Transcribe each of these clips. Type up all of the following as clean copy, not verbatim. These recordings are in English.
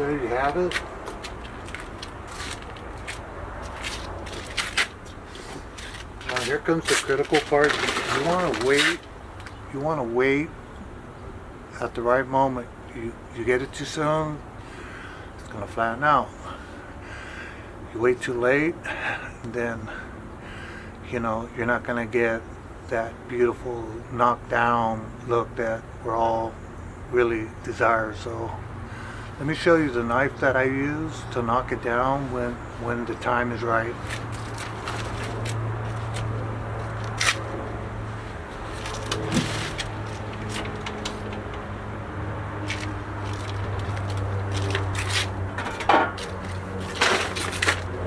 there you have it. Now here comes the critical part. You want to wait. You want to wait at the right moment. You get it too soon, it's going to flatten out. You wait too late, then you're not going to get that beautiful knockdown look that we're all really desire. So let me show you the knife that I use to knock it down when the time is right.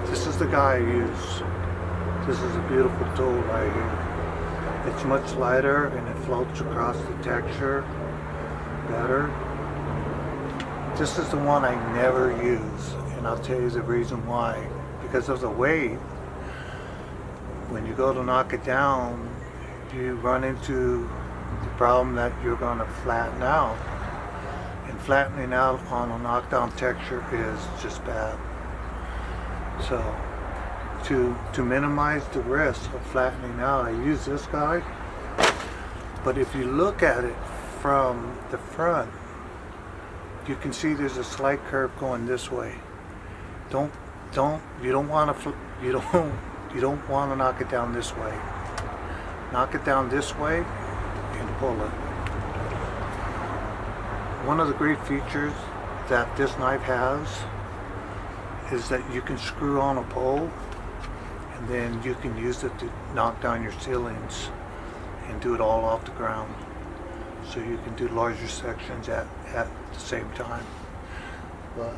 This is the guy I use. This is a beautiful tool right here. It's much lighter and it floats across the texture better. This is the one I never use, and I'll tell you the reason why. Because of the weight, when you go to knock it down, you run into the problem that you're going to flatten out. And flattening out on a knockdown texture is just bad. So to minimize the risk of flattening out, I use this guy. But if you look at it from the front, you can see there's a slight curve going this way. You don't want to knock it down this way. Knock it down this way and pull it. One of the great features that this knife has is that you can screw on a pole, and then you can use it to knock down your ceilings and do it all off the ground. So you can do larger sections at the same time. But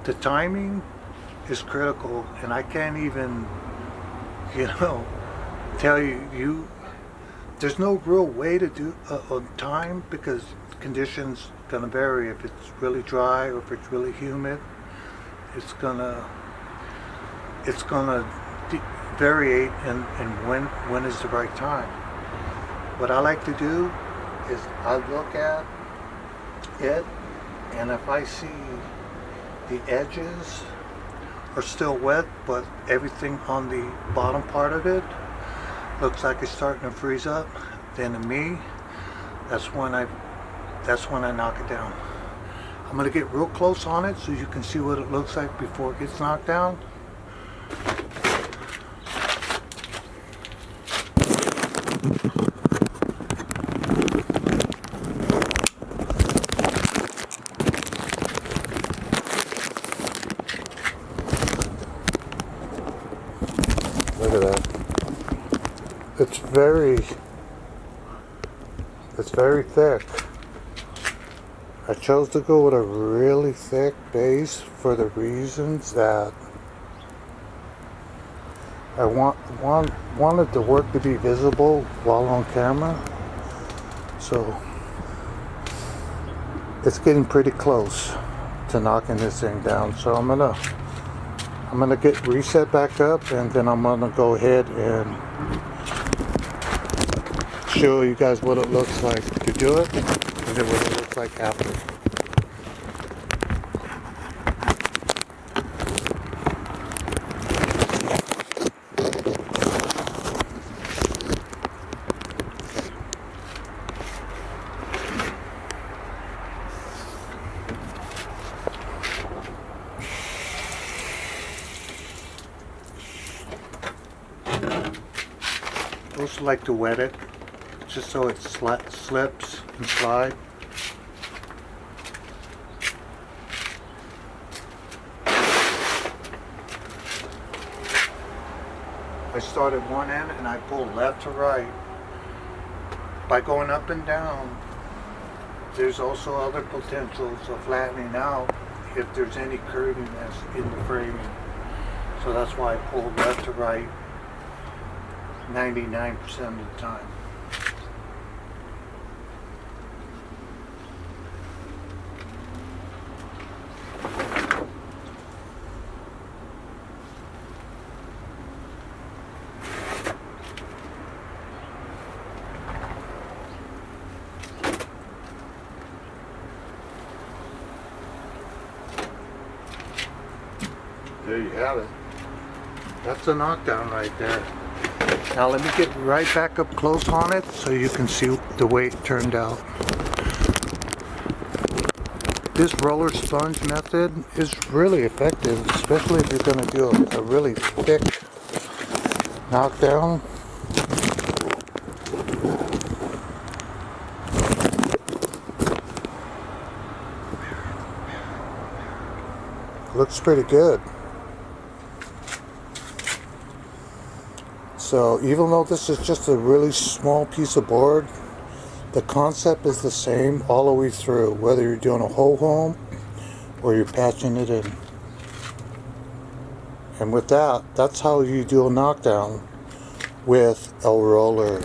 the timing is critical, and I can't even, tell you there's no real way to do on time, because conditions gonna vary. If it's really dry or if it's really humid, it's gonna variate in when is the right time. What I like to do is I look at it, and if I see the edges are still wet but everything on the bottom part of it looks like it's starting to freeze up, then to me that's when I knock it down. I'm going to get real close on it so you can see what it looks like before it gets knocked down. Look at that. It's very thick. I chose to go with a really thick base for the reasons that I wanted the work to be visible while on camera. So it's getting pretty close to knocking this thing down. So I'm gonna get reset back up, and then I'm gonna go ahead and show you guys what it looks like to do it, and then what it looks like after. I also like to wet it just so it slips and slides. I start at one end and I pull left to right. By going up and down, there's also other potentials of flattening out if there's any curviness in the framing. So that's why I pull left to right 99% of the time. there you have it. That's a knockdown right there. Now let me get right back up close on it so you can see the way it turned out. This roller sponge method is really effective, especially if you're going to do a really thick knockdown. Looks pretty good. So even though this is just a really small piece of board, the concept is the same all the way through, whether you're doing a whole home or you're patching it in. And with that, that's how you do a knockdown with a roller.